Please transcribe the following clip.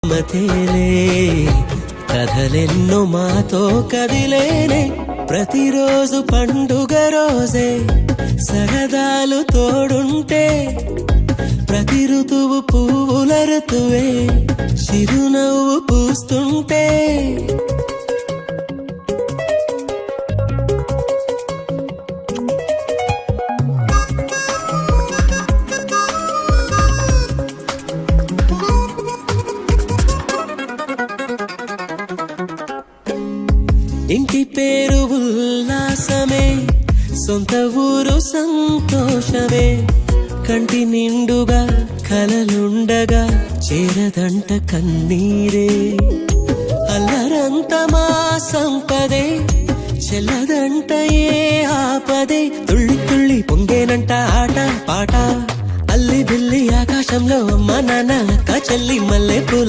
మతేలే కథలెన్నో మాతో కదిలేనే ప్రతిరోజు పండుగ రోజే సరదాలు తోడుంటే ప్రతి ఋతువు పువ్వుల ఋతువే చిరునవ్వు పూస్తుంటే ఇంటి పేరు ఉల్లాసమే సొంత ఊరు సంతోషమే కంటి నిండుగా కలలుండగా చేరదంట కన్నీరే అల్లరంత మా సంపదే చెల్లదంట ఏ ఆపదే తుళ్ళి తుళ్ళి పొంగేనంట ఆట పాట అల్లి బిల్లి ఆకాశంలో అమ్మ నాన్న అక్క చెల్లి మల్లె పూల